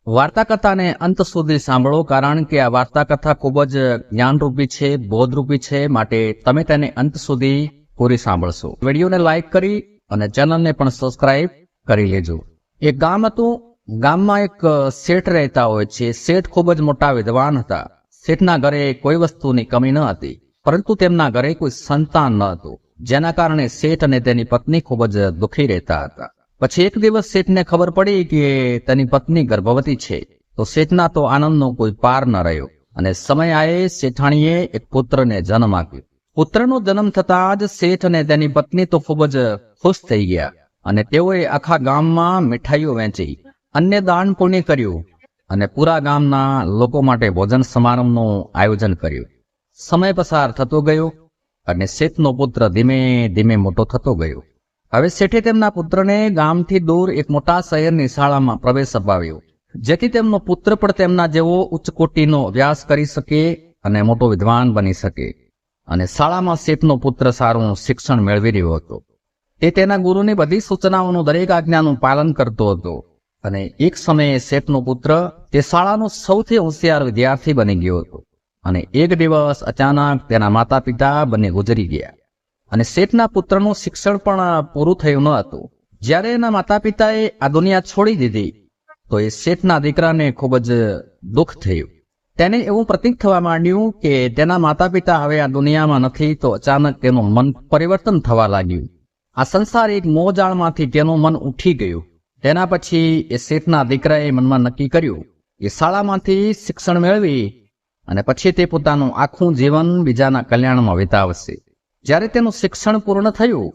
વાર્તા કથાને અંત સુધી સાંભળો, કારણ કે આ વાર્તા કથા ખૂબ જ જ્ઞાનરૂપી છે, બોધરૂપી છે, માટે તમે તેને અંત સુધી પૂરી સાંભળશો. વિડીયોને લાઈક કરી અને ચેનલને પણ સબસ્ક્રાઇબ કરી લેજો. એક ગામ હતું. ગામમાં એક શેઠ રહેતા હોય છે. શેઠ ખૂબ જ મોટા વિદ્વાન હતા. શેઠના ઘરે કોઈ વસ્તુની કમી ન હતી, પરંતુ તેમના ઘરે કોઈ સંતાન ન હતું, જેના કારણે શેઠ અને તેની પત્ની ખૂબ જ દુઃખી રહેતા હતા. પછી એક દિવસ શેઠને ખબર પડી કે તેની પત્ની ગર્ભવતી છે. તો શેઠના તો આનંદનો કોઈ પાર ન રહ્યો અને સમય આયે શેઠાણીએ એક પુત્રને જન્મ આપ્યો. પુત્રનો જન્મ થતાં જ શેઠ અને તેની પત્ની તો ખૂબ જ ખુશ થઈ ગયા અને તેઓએ આખા ગામમાં મીઠાઈઓ વહેંચી, અન્ય દાન પુણ્ય કર્યું અને પૂરા ગામના લોકો માટે ભોજન સમારંભનું આયોજન કર્યું. સમય પસાર થતો ગયો અને શેઠનો પુત્ર ધીમે ધીમે મોટો થતો ગયો. હવે શેઠે તેમના પુત્રને ગામથી દૂર એક મોટા શહેરની શાળામાં પ્રવેશ અપાવ્યો, જેથી તેમનો પુત્ર પણ તેમના જેવો ઉચ્ચ કોટીનો અભ્યાસ કરી શકે અને મોટો વિદ્વાન બની શકે. અને શાળામાં શેઠનો પુત્ર સારું શિક્ષણ મેળવી રહ્યો હતો. તે તેના ગુરુની બધી સૂચનાઓનું, દરેક આજ્ઞાનું પાલન કરતો હતો. અને એક સમયે શેઠનો પુત્ર તે શાળાનો સૌથી હોશિયાર વિદ્યાર્થી બની ગયો હતો. અને એક દિવસ અચાનક તેના માતા પિતા બંને ગુજરી ગયા અને શેઠના પુત્રનું શિક્ષણ પણ પૂરું થયું ન હતું. જ્યારે એના માતા પિતાએ આ દુનિયા છોડી દીધી તો એ શેઠના દીકરાને ખૂબ જ દુઃખ થયું. તેને એવું પ્રતીક થવા માંડ્યું કે તેના માતા પિતા હવે આ દુનિયામાં નથી. તો અચાનક તેનું મન પરિવર્તન થવા લાગ્યું. આ સંસારિક મોહજાળમાંથી તેનું મન ઉઠી ગયું. તેના પછી એ શેઠના દીકરાએ મનમાં નક્કી કર્યું કે શાળામાંથી શિક્ષણ મેળવી અને પછી તે પોતાનું આખું જીવન બીજાના કલ્યાણમાં વિતાવશે. જ્યારે તેનું શિક્ષણ પૂર્ણ થયું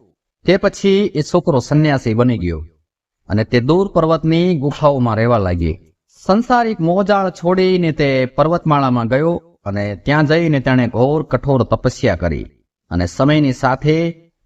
તે પછી એ છોકરો સંન્યાસી બની ગયો અને તે દૂર પર્વતની ગુફાઓમાં રહેવા લાગી. સંસારિક મોહજાળ છોડીને તે પર્વતમાળામાં ગયો અને ત્યાં જઈને તેણે ઘોર કઠોર તપસ્યા કરી. અને સમયની સાથે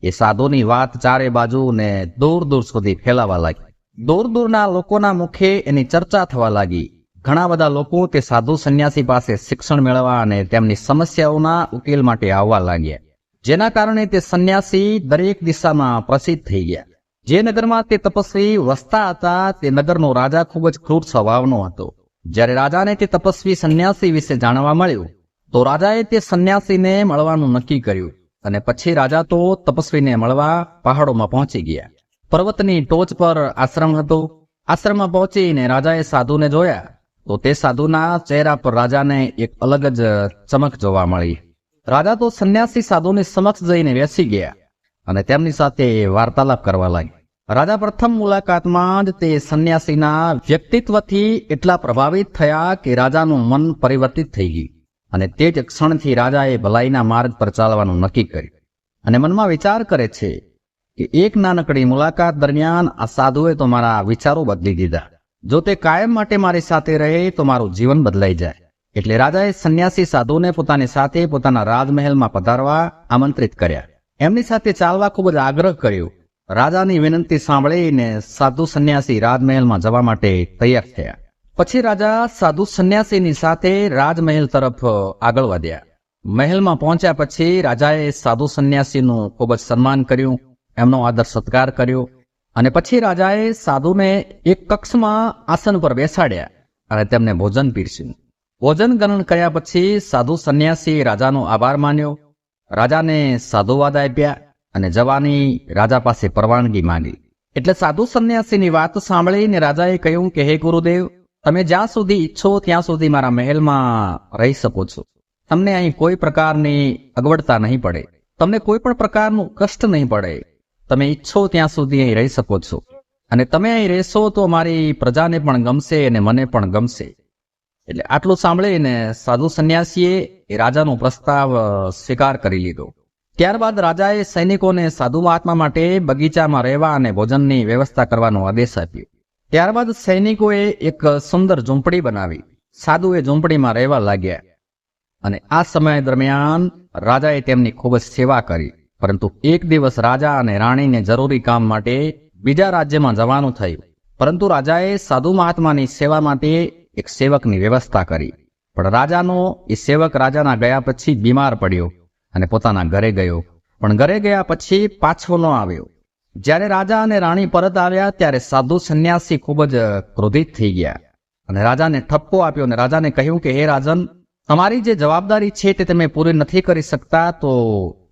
એ સાધુની વાત ચારે બાજુ ને દૂર દૂર સુધી ફેલાવા લાગી. દૂર દૂરના લોકોના મુખે એની ચર્ચા થવા લાગી. ઘણા બધા લોકો તે સાધુ સંન્યાસી પાસે શિક્ષણ મેળવવા અને તેમની સમસ્યાઓના ઉકેલ માટે આવવા લાગ્યા, જેના કારણે તે સંન્યાસી દરેક દિશામાં પ્રસિદ્ધ થઈ ગયા. જે નગરમાં તે તપસ્વી વસતા હતા તે નગરનો રાજા ખૂબ જ ક્રૂર સ્વભાવનો હતો. જ્યારે રાજાને તે તપસ્વી સંન્યાસી વિશે જાણવા મળ્યું તો રાજાએ તે સંન્યાસીને મળવાનું નક્કી કર્યું. અને પછી રાજા તો તપસ્વીને મળવા પહાડોમાં પહોંચી ગયા. પર્વતની ટોચ પર આશ્રમ હતો. આશ્રમમાં પહોંચીને રાજાએ સાધુને જોયા તો તે સાધુના ચહેરા પર રાજાને એક અલગ જ ચમક જોવા મળી. રાજા તો સંન્યાસી સાધુની સમક્ષ જઈને બેસી ગયા અને તેમની સાથે વાર્તાલાપ કરવા લાગ્યા. રાજા પ્રથમ મુલાકાતમાં જ તે સંન્યાસીના વ્યક્તિત્વથી એટલા પ્રભાવિત થયા કે રાજાનું મન પરિવર્તિત થઈ ગયું અને તે જ ક્ષણથી રાજાએ ભલાઈના માર્ગ પર ચાલવાનું નક્કી કર્યું. અને મનમાં વિચાર કરે છે કે એક નાનકડી મુલાકાત દરમિયાન આ સાધુએ તો મારા વિચારો બદલી દીધા. જો તે કાયમ માટે મારી સાથે રહે તો મારું જીવન બદલાઈ જાય. એટલે રાજાએ સંન્યાસી સાધુને પોતાની સાથે પોતાના રાજમહેલમાં પધારવા આમંત્રિત કર્યા. એમની સાથે ચાલવા ખૂબ જ આગ્રહ કર્યો. રાજાની વિનંતી સાંભળીને સાધુ સંન્યાસી રાજમહેલમાં જવા માટે તૈયાર થયા. પછી રાજા સાધુ સંન્યાસીની સાથે રાજમહેલ તરફ આગળ વધ્યા. મહેલમાં પહોંચ્યા પછી રાજાએ સાધુ સંન્યાસીનું ખૂબ જ સન્માન કર્યું, એમનો આદર સત્કાર કર્યો. અને પછી રાજાએ સાધુને એક કક્ષમાં આસન પર બેસાડ્યા અને તેમને ભોજન પીરસ્યું. ભોજન ગ્રહણ કર્યા પછી સાધુ સંન્યાસી રાજાનો આભાર માન્યો. રાજાને સાધુવાદ આપ્યા અને જવાની રાજા પાસે પરવાનગી માંગી. એટલે સાધુ સંન્યાસીની વાત સાંભળીને રાજાએ કહ્યું કે હે ગુરુદેવ, તમે જ્યાં સુધી ઈચ્છો ત્યાં સુધી મારા મહેલમાં રહી શકો છો. તમને અહીં કોઈ પ્રકારની અગવડતા નહીં પડે, તમને કોઈ પણ પ્રકારનું કષ્ટ નહીં પડે. તમે ઈચ્છો ત્યાં સુધી અહીં રહી શકો છો અને તમે અહીં રહેશો તો મારી પ્રજાને પણ ગમશે અને મને પણ ગમશે. એટલે આટલું સાંભળીને સાધુ સંન્યાસીએ એ રાજાનો પ્રસ્તાવ સ્વીકાર કરી લીધો. ત્યારબાદ રાજાએ સૈનિકોને સાધુ મહાત્મા માટે બગીચામાં રહેવા અને ભોજનની વ્યવસ્થા કરવાનો આદેશ આપ્યો. ત્યારબાદ સૈનિકોએ એક સુંદર ઝૂંપડી બનાવી. સાધુ એ ઝૂંપડીમાં રહેવા લાગ્યા અને આ સમય દરમિયાન રાજાએ તેમની ખૂબ જ સેવા કરી. પરંતુ એક દિવસ રાજા અને રાણીને જરૂરી કામ માટે બીજા રાજ્યમાં જવાનું થયું. પરંતુ રાજાએ સાધુ મહાત્માની સેવા માટે એક સેવકની વ્યવસ્થા કરી. પણ રાજાનો એ સેવક રાજાના ગયા પછી બીમાર પડ્યો અને પોતાના ઘરે ગયો. પણ ઘરે ગયા પછી પાછો ન આવ્યો. જ્યારે રાજા અને રાણી પરત આવ્યા ત્યારે સાધુ સંન્યાસી ખૂબ જ ક્રોધિત થઈ ગયા અને રાજાને ઠપકો આપ્યો અને રાજાને કહ્યું કે હે રાજન, તમારી જે જવાબદારી છે તે તમે પૂરી નથી કરી શકતા તો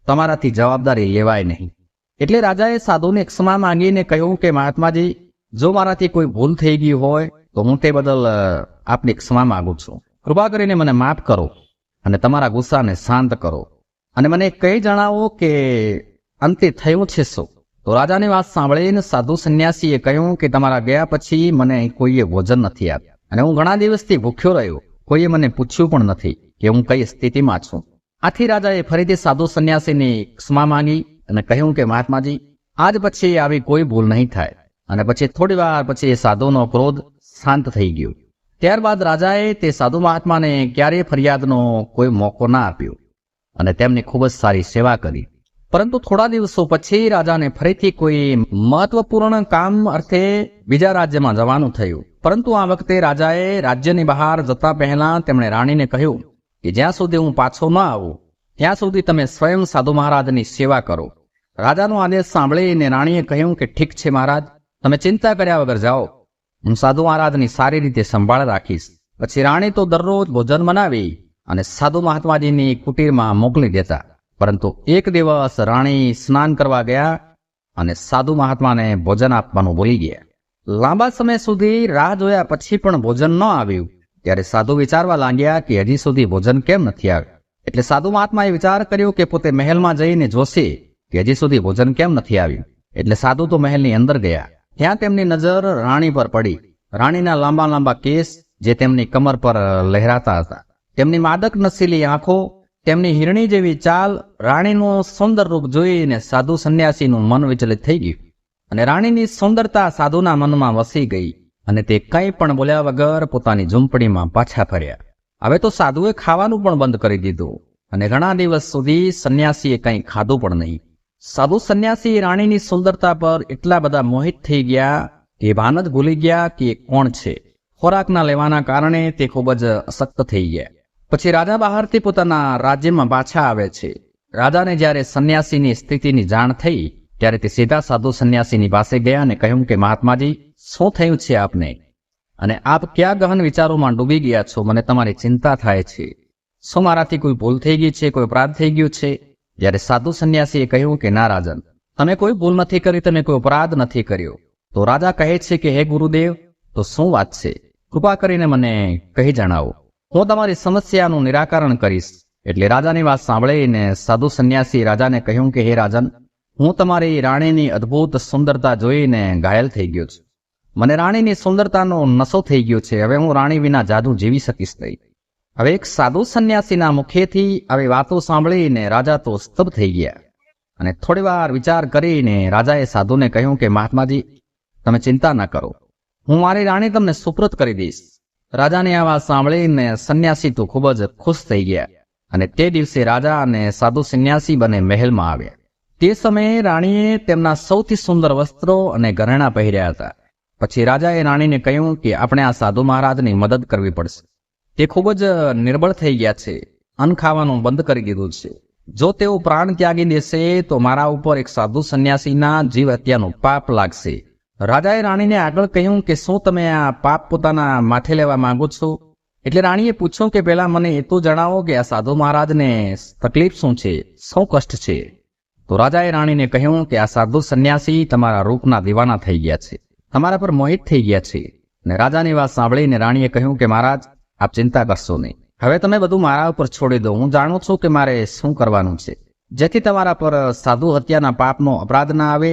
તમારાથી જવાબદારી લેવાય નહીં. એટલે રાજાએ સાધુને ક્ષમા માંગીને કહ્યું કે મહાત્માજી, જો મારાથી કોઈ ભૂલ થઈ ગઈ હોય તો હું તે બદલ આપની ક્ષમા માંગુ છું. કૃપા કરીને મને માફ કરો અને તમારા ગુસ્સાને શાંત કરો અને મને કંઈ જણાવો કે અંતે થયું છે શું. તો રાજાની વાત સાંભળીને સાધુ સંન્યાસીએ કહ્યું કે તમારા ગયા પછી મને કોઈએ ભોજન નથી આપ્યું અને હું ઘણા દિવસથી ભૂખ્યો રહ્યો. કોઈએ મને પૂછ્યું પણ નથી કે હું કઈ સ્થિતિમાં છું. આથી રાજાએ ફરીથી સાધુ સંન્યાસીની ક્ષમા માંગી અને કહ્યું કે મહાત્માજી, આજ પછી આવી કોઈ ભૂલ નહીં થાય. અને પછી થોડી વાર પછી એ સાધુનો ક્રોધ શાંત થઈ ગયો. ત્યારબાદ રાજાએ તે સાધુ મહાત્માને ક્યારેય ફરિયાદનો કોઈ મોકો ના આપ્યો અને તેમની ખૂબ જ સારી સેવા કરી. પરંતુ થોડા દિવસો પછી રાજાને ફરીથી કોઈ મહત્વપૂર્ણ કામ અર્થે બીજા રાજ્યમાં જવાનું થયું. પરંતુ આ વખતે રાજાએ રાજ્યની બહાર જતા પહેલા તેમણે રાણીને કહ્યું કે જ્યાં સુધી હું પાછો ન આવું ત્યાં સુધી તમે સ્વયં સાધુ મહારાજની સેવા કરો. રાજાનો આદેશ સાંભળીને રાણીએ કહ્યું કે ઠીક છે મહારાજ, તમે ચિંતા કર્યા વગર જાઓ, હું સાધુ મહારાજની સારી રીતે સંભાળ રાખીશ. પછી રાણી તો દરરોજ ભોજન બનાવી અને સાધુ મહાત્માજીની કુટીરમાં મોકલી દેતા. પરંતુ એક દિવસ રાણી સ્નાન કરવા ગયા અને સાધુ મહાત્માને ભોજન આપવાનું ભૂલી ગયા. લાંબા સમય સુધી રાહ જોયા પછી પણ ભોજન ન આવ્યું. ત્યારે સાધુ વિચારવા લાગ્યા કે હજી સુધી ભોજન કેમ નથી આવ્યું. એટલે સાધુ મહાત્માએ વિચાર કર્યો કે પોતે મહેલમાં જઈને જોશે કે હજી સુધી ભોજન કેમ નથી આવ્યું. એટલે સાધુ તો મહેલની અંદર ગયા. ત્યાં તેમની નજર રાણી પર પડી. રાણીના લાંબા લાંબા કેસ જે તેમની કમર પર લહેરાતા હતા, તેમની માદક નશીલી આંખો, તેમની હિરણી જેવી ચાલ, રાણીનું સુંદર રૂપ જોઈને સાધુ સંન્યાસીનું મન વિચલિત થઈ ગયું અને રાણીની સુંદરતા સાધુના મનમાં વસી ગઈ અને તે કંઈ પણ બોલ્યા વગર પોતાની ઝૂંપડીમાં પાછા ફર્યા. હવે તો સાધુએ ખાવાનું પણ બંધ કરી દીધું અને ઘણા દિવસ સુધી સંન્યાસીએ કંઈ ખાધું પણ નહીં. સાધુ સંન્યાસી રાણીની સુંદરતા પર એટલા બધા મોહિત થઈ ગયા કે ભાન જ ભૂલી ગયા કે એ કોણ છે. ખોરાકના લેવાના કારણે તે ખૂબ જ અશક્ત થઈ ગયા. પછી રાજા બહારથી પોતાના રાજ્યમાં પાછા આવે છે. રાજાને જ્યારે સંન્યાસીની સ્થિતિની જાણ થઈ ત્યારે તે સીધા સાધુ સંન્યાસીની પાસે ગયા અને કહ્યું કે મહાત્માજી, શું થયું છે આપને અને આપ ક્યાં ગહન વિચારોમાં ડૂબી ગયા છો? મને તમારી ચિંતા થાય છે. શું મારાથી કોઈ ભૂલ થઈ ગઈ છે? કોઈ અપરાધ થઈ ગયો છે? જ્યારે સાધુ સંન્યાસીએ કહ્યું કે ના રાજન, તમે કોઈ ભૂલ નથી કરી, તમે કોઈ અપરાધ નથી કર્યો. તો રાજા કહે છે કે હે ગુરુદેવ, તો શું વાત છે? કૃપા કરીને મને કહી જણાવો, હું તમારી સમસ્યાનું નિરાકરણ કરીશ. એટલે રાજાની વાત સાંભળીને સાધુ સંન્યાસી રાજાને કહ્યું કે હે રાજન, હું તમારી રાણીની અદ્ભુત સુંદરતા જોઈને ઘાયલ થઈ ગયો છું. મને રાણીની સુંદરતાનો નશો થઈ ગયો છે. હવે હું રાણી વિના જાદુ જીવી શકીશ નહીં. હવે એક સાધુ સંન્યાસીના મુખેથી આવી વાતો સાંભળીને રાજા તો સ્તબ્ધ થઈ ગયા અને થોડી વાર વિચાર કરીને રાજાએ સાધુને કહ્યું કે મહાત્માજી, તમે ચિંતા ન કરો, હું મારી રાણી તમને સુપ્રત કરી દઈશ. રાજાની આ વાત સાંભળીને સંન્યાસી તો ખૂબ જ ખુશ થઈ ગયા અને તે દિવસે રાજા અને સાધુ સંન્યાસી બંને મહેલમાં આવ્યા. તે સમયે રાણીએ તેમના સૌથી સુંદર વસ્ત્રો અને ઘરેણાં પહેર્યા હતા. પછી રાજાએ રાણીને કહ્યું કે આપણે આ સાધુ મહારાજની મદદ કરવી પડશે. તે ખૂબ જ નિર્બળ થઈ ગયા છે, અન્ન ખાવાનું બંધ કરી દીધું છે. જો તેઓ પ્રાણ ત્યાગી દેશે તો મારા ઉપર એક સાધુ સંન્યાસીના જીવ હત્યાનું પાપ લાગશે. રાજાએ રાણીને આગળ કહ્યું કે શું તમે આ પાપ પોતાના માથે લેવા માંગો છો? એટલે રાણીએ પૂછ્યું કે પહેલા મને એ તો જણાવો કે આ સાધુ મહારાજને તકલીફ શું છે, શું કષ્ટ છે? તો રાજાએ રાણીને કહ્યું કે આ સાધુ સંન્યાસી તમારા રૂપના દીવાના થઈ ગયા છે, તમારા પર મોહિત થઈ ગયા છે. અને રાજાની વાત સાંભળીને રાણીએ કહ્યું કે મહારાજ, આપ ચિંતા કરશો નહીં. હવે તમે બધું મારા ઉપર છોડી દો. હું જાણું છું કે મારે શું કરવાનું છે, જેથી તમારા પર સાધુ હત્યાના પાપનો અપરાધ ના આવે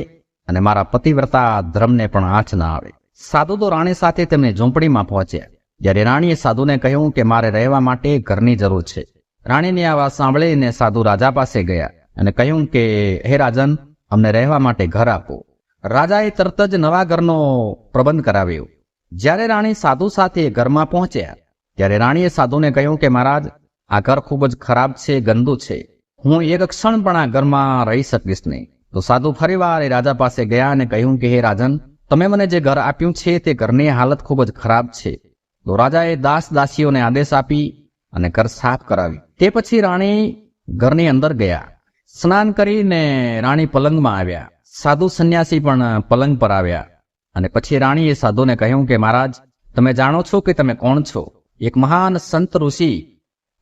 અને મારા પતિવ્રતા ધર્મને પણ આંચ ના આવે. સાધુ તો રાણી સાથે તેમની ઝૂંપડીમાં પહોંચ્યા. જ્યારે રાણીએ સાધુને કહ્યું કે મારે રહેવા માટે ઘરની જરૂર છે. રાણીની આ વાત સાંભળીને સાધુ રાજા પાસે ગયા અને કહ્યું કે હે રાજન, અમને રહેવા માટે ઘર આપો. રાજાએ તરત જ નવા ઘરનો પ્રબંધ કરાવ્યો. જ્યારે રાણી સાધુ સાથે ઘરમાં પહોંચ્યા ત્યારે રાણીએ સાધુને કહ્યું કે મહારાજ, આ ઘર ખૂબ જ ખરાબ છે, ગંદુ છે. હું એક ક્ષણ પણ આ ઘરમાં રહી શકીશ નહીં. તો સાધુ ફરીવાર એ રાજા પાસે ગયા અને કહ્યું કે હે રાજન, તમે મને જે ઘર આપ્યું છે તે ઘરની હાલત ખૂબ જ ખરાબ છે. તો રાજાએ દાસ દાસીઓને આદેશ આપી અને ઘર સાફ કરાવી. તે પછી રાણી ઘરની અંદર ગયા. સ્નાન કરીને રાણી પલંગમાં આવ્યા. સાધુ સંન્યાસી પણ પલંગ પર આવ્યા અને પછી રાણીએ સાધુને કહ્યું કે મહારાજ, તમે જાણો છો કે તમે કોણ છો? એક મહાન સંત ઋષિ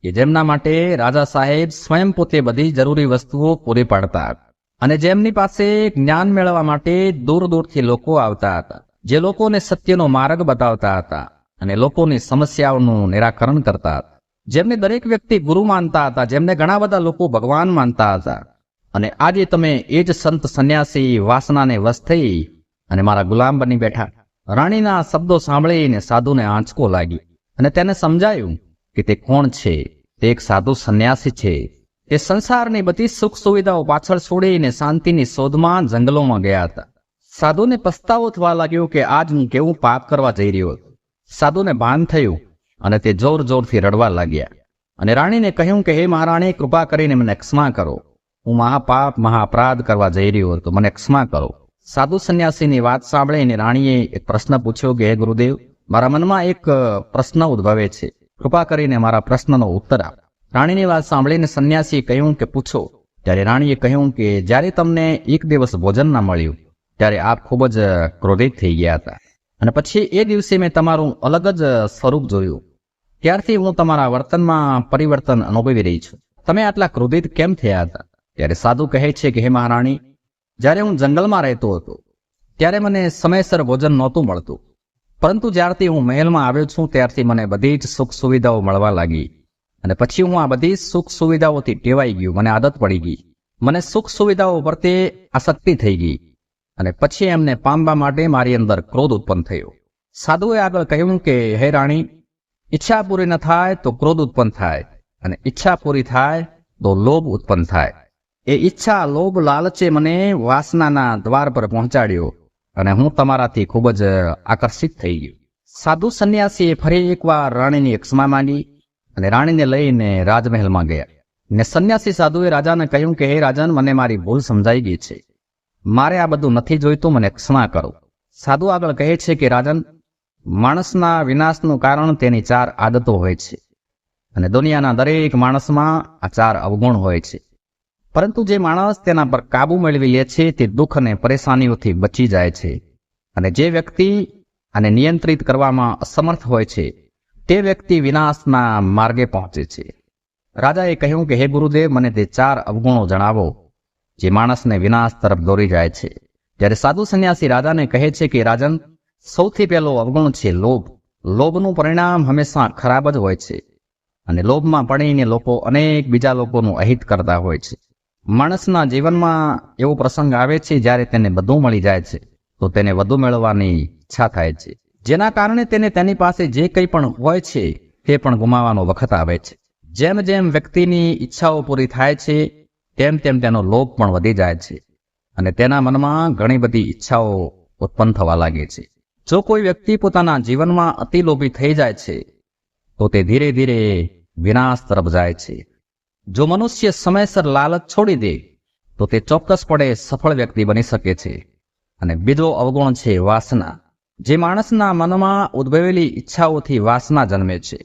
કે જેમના માટે રાજા સાહેબ સ્વયં પોતે બધી જરૂરી વસ્તુઓ પૂરી પાડતા હતા અને જેમની પાસે જ્ઞાન મેળવવા માટે દૂર દૂરથી લોકો આવતા હતા, જે લોકોને સત્યનો માર્ગ બતાવતા હતા અને લોકોની સમસ્યાઓનું નિરાકરણ કરતા હતા, જેમને દરેક વ્યક્તિ ગુરુ માનતા હતા, જેમને ઘણા બધા લોકો ભગવાન માનતા હતા. અને આજે તમે એ જ સંત સંન્યાસી વાસનાને વશ થઈ અને મારા ગુલામ બની બેઠા. રાણીના શબ્દો સાંભળીને સાધુને આંચકો લાગી અને તેને સમજાયું કે તે કોણ છે. તે એક સાધુ સંન્યાસી છે. તે સંસારની બધી સુખ સુવિધાઓ પાછળ છોડીને શાંતિની શોધમાં જંગલોમાં ગયા હતા. સાધુને પસ્તાવો થવા લાગ્યો કે આજ હું કેવું પાપ કરવા જઈ રહ્યો હતો. સાધુને ભાન થયું અને તે જોર જોરથી રડવા લાગ્યા અને રાણીને કહ્યું કે હે મહારાણી, કૃપા કરીને મને ક્ષમા કરો. હું મહાપાપ મહાઅપરાધ કરવા જઈ રહ્યો હતો, મને ક્ષમા કરો. સાધુ સંન્યાસીની વાત સાંભળીને રાણીએ એક પ્રશ્ન પૂછ્યો કે હે ગુરુદેવ, મારા મનમાં એક પ્રશ્ન ઉદ્ભવે છે, કૃપા કરીને મારા પ્રશ્નનો ઉત્તર આપ. રાણીની વાત સાંભળીને સંન્યાસીએ કહ્યું કે પૂછો. ત્યારે રાણીએ કહ્યું કે જ્યારે તમને એક દિવસ ભોજન ના મળ્યું ત્યારે આપ ખૂબ જ ક્રોધિત થઈ ગયા હતા અને પછી એ દિવસે મેં તમારું અલગ જ સ્વરૂપ જોયું. ત્યારથી હું તમારા વર્તનમાં પરિવર્તન અનુભવી રહી છું. તમે આટલા ક્રોધિત કેમ થયા હતા? ત્યારે સાધુ કહે છે કે હે મહારાણી, જ્યારે હું જંગલમાં રહેતો હતો ત્યારે મને સમયસર ભોજન નહોતું મળતું, પરંતુ જ્યારથી હું મહેલમાં આવ્યો છું ત્યારથી મને બધી જ સુખ સુવિધાઓ મળવા લાગી અને પછી હું આ બધી સુખ સુવિધાઓથી ટેવાઈ ગયું. મને આદત પડી ગઈ, મને સુખ સુવિધાઓ પ્રત્યે આસક્તિ થઈ ગઈ અને પછી એમને પામવા માટે મારી અંદર ક્રોધ ઉત્પન્ન થયો. સાધુએ આગળ કહ્યું કે હે રાણી, ઈચ્છા પૂરી ન થાય તો ક્રોધ ઉત્પન્ન થાય અને ઈચ્છા પૂરી થાય તો લોભ ઉત્પન્ન થાય. એ ઈચ્છા લોભ લાલચે મને વાસનાના દ્વાર પર પહોંચાડ્યો અને હું તમારાથી ખૂબ જ આકર્ષિત થઈ ગયો. સાધુ સંન્યાસીએ ફરી એકવાર રાણીની ક્ષમા માંગી અને રાણીને લઈને રાજમહેલમાં ગયા ને સંન્યાસી સાધુએ રાજાને કહ્યું કે હે રાજન, મને મારી ભૂલ સમજાઈ ગઈ છે, મારે આ બધું નથી જોઈતું, મને ક્ષમા કરો. સાધુ આગળ કહે છે કે રાજન, માણસના વિનાશનું કારણ તેની 4 આદતો હોય છે અને દુનિયાના દરેક માણસમાં આ 4 અવગુણ હોય છે, પરંતુ જે માણસ તેના પર કાબુ મેળવી લે છે તે દુઃખ અને પરેશાનીઓથી બચી જાય છે અને જે વ્યક્તિ આને નિયંત્રિત કરવામાં અસમર્થ હોય છે તે વ્યક્તિ વિનાશના માર્ગે પહોંચે છે. રાજાએ કહ્યું કે હે ગુરુદેવ, મને તે 4 અવગુણો જણાવો જે માણસને વિનાશ તરફ દોરી જાય છે. ત્યારે સાધુ સંન્યાસી રાજાને કહે છે કે રાજન, સૌથી પહેલો અવગુણ છે લોભ. લોભનું પરિણામ હંમેશા ખરાબ જ હોય છે અને લોભમાં પડીને લોકો અનેક બીજા લોકોનું અહિત કરતા હોય છે. માણસના જીવનમાં એવો પ્રસંગ આવે છે જ્યારે તેને બધું મળી જાય છે તો તેને વધુ મેળવવાની ઈચ્છા થાય છે, જેના કારણે તેને તેની પાસે જે કંઈ પણ હોય છે તે પણ ગુમાવવાનો વખત આવે છે. જેમ જેમ વ્યક્તિની ઈચ્છાઓ પૂરી થાય છે તેમ તેમ તેનો લોભ પણ વધી જાય છે અને તેના મનમાં ઘણી બધી ઈચ્છાઓ ઉત્પન્ન થવા લાગે છે. જો કોઈ વ્યક્તિ પોતાના જીવનમાં અતિ લોભી થઈ જાય છે તો તે ધીરે ધીરે વિનાશ તરફ જાય છે. જો મનુષ્ય સમયસર લાલચ છોડી દે તો તે ચોક્કસપણે સફળ વ્યક્તિ બની શકે છે. અને બીજો અવગુણ છે વાસના. જે માણસના મનમાં ઉદ્ભવેલી ઈચ્છાઓથી વાસના જન્મે છે.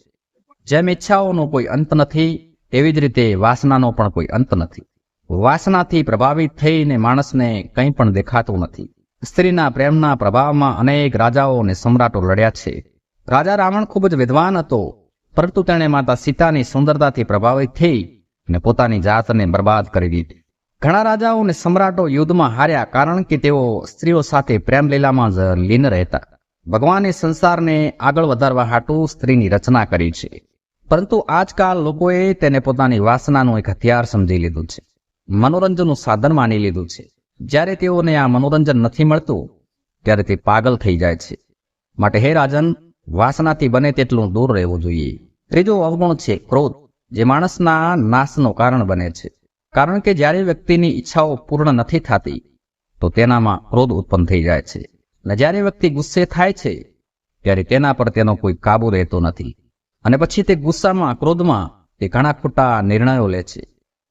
જેમ ઈચ્છાઓનો કોઈ અંત નથી તેવી જ રીતે વાસનાનો પણ કોઈ અંત નથી. વાસનાથી પ્રભાવિત થઈને માણસને કંઈ પણ દેખાતું નથી. સ્ત્રીના પ્રેમના પ્રભાવમાં અનેક રાજાઓ અને સમ્રાટો લડ્યા છે. રાજા રાવણ ખૂબ જ વિદ્વાન હતો, પરંતુ તેણે માતા સીતાની સુંદરતાથી પ્રભાવિત થઈ અને પોતાની જાતને બરબાદ કરી દીધી. ઘણા રાજાઓ અને સમ્રાટો યુદ્ધમાં હાર્યા કારણ કે તેઓ સ્ત્રીઓ સાથે પ્રેમ લીલામાં જ લીન રહેતા. ભગવાને સંસારને આગળ વધારવા હાટુ સ્ત્રીની રચના કરી છે, પરંતુ આજકાલ લોકોએ તેને પોતાની વાસનાનું એક હથિયાર સમજી લીધું છે, મનોરંજનનું સાધન માની લીધું છે. જ્યારે તેઓને આ મનોરંજન નથી મળતું ત્યારે તે પાગલ થઈ જાય છે. માટે હે રાજન, વાસનાથી બને તેટલું દૂર રહેવું જોઈએ. ત્રીજો અવગુણ છે ક્રોધ, જે માણસના નાશનું કારણ બને છે. કારણ કે જ્યારે વ્યક્તિની ઈચ્છાઓ પૂર્ણ નથી થતી તો તેનામાં ક્રોધ ઉત્પન્ન થઈ જાય છે અને જ્યારે વ્યક્તિ ગુસ્સે થાય છે ત્યારે તેના પર તેનો કોઈ કાબુ રહેતો નથી અને પછી તે ગુસ્સામાં ક્રોધમાં તે ઘણા ખોટા નિર્ણયો લે છે.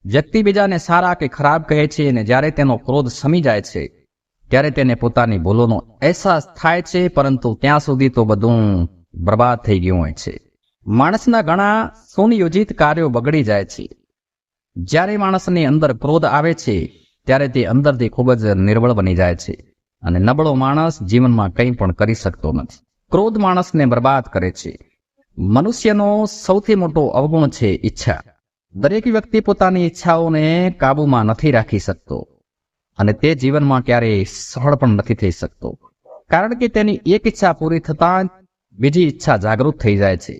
વ્યક્તિ બીજાને સારા કે ખરાબ કહે છે અને જ્યારે તેનો ક્રોધ શમી જાય છે ત્યારે તેને પોતાની ભૂલોનો અહેસાસ થાય છે, પરંતુ ત્યાં સુધી તો બધું બરબાદ થઈ ગયું હોય છે. માણસના ઘણા સુનિયોજિત કાર્યો બગડી જાય છે. જ્યારે માણસની અંદર ક્રોધ આવે છે ત્યારે તે અંદરથી ખૂબ જ નિર્બળ બની જાય છે અને નબળો માણસ જીવનમાં કંઈ પણ કરી શકતો નથી. ક્રોધ માણસને બરબાદ કરે છે. મનુષ્યનો સૌથી મોટો અવગુણ છે ઈચ્છા. દરેક વ્યક્તિ પોતાની ઈચ્છાઓને કાબૂમાં નથી રાખી શકતો અને તે જીવનમાં ક્યારેય સફળ પણ નથી થઈ શકતો, કારણ કે તેની એક ઈચ્છા પૂરી થતાં બીજી ઈચ્છા જાગૃત થઈ જાય છે.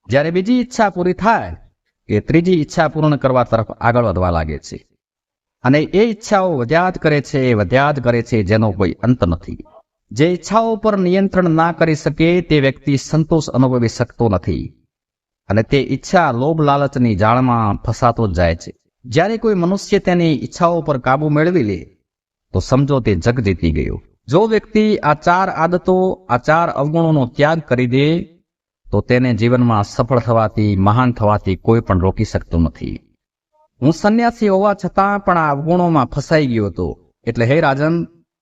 જ્યારે બીજી ઈચ્છા પૂરી થાય કે ત્રીજી ઈચ્છા પૂર્ણ કરવા તરફ આગળ વધવા લાગે છે અને એ ઈચ્છાઓ વધ્યા જ કરે છે જેનો કોઈ અંત નથી. જે ઈચ્છાઓ પર નિયંત્રણ ના કરી શકે તે વ્યક્તિ સંતોષ અનુભવી શકતો નથી અને તે ઈચ્છા લોભ લાલચની જાળમાં ફસાતો જ જાય છે. જ્યારે કોઈ મનુષ્ય તેની ઈચ્છાઓ પર કાબુ મેળવી લે તો સમજો તે જગ જીતી ગયો. જો વ્યક્તિ આ 4 આદતો, આ 4 અવગુણોનો ત્યાગ કરી દે તો તેને જીવનમાં સફળ થવાથી, મહાન થવાથી કોઈ પણ રોકી શકતું નથી. હું સંન્યાસી હોવા છતાં પણ આ અવગુણોમાં ફસાઈ ગયો હતો. એટલે હે રાજન,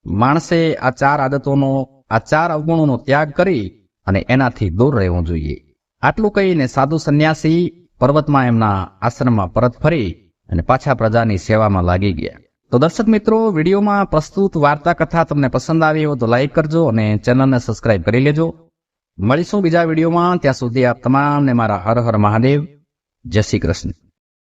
માણસે આ 4 આદતોનો, આ 4 અવગુણોનો ત્યાગ કરી અને એનાથી દૂર રહેવું જોઈએ. આટલું કહીને સાધુ સંન્યાસી પર્વતમાં એમના આશ્રમમાં પરત ફરી અને પાછા પ્રજાની સેવામાં લાગી ગયા. તો દર્શક મિત્રો, વિડીયોમાં પ્રસ્તુત વાર્તા કથા તમને પસંદ આવી હોય તો લાઈક કરજો અને ચેનલને સબસ્ક્રાઇબ કરી લેજો. મળીશું બીજા વિડીયોમાં. ત્યાં સુધી આપ તમામને મારા હર હર મહાદેવ. જય શ્રી કૃષ્ણ.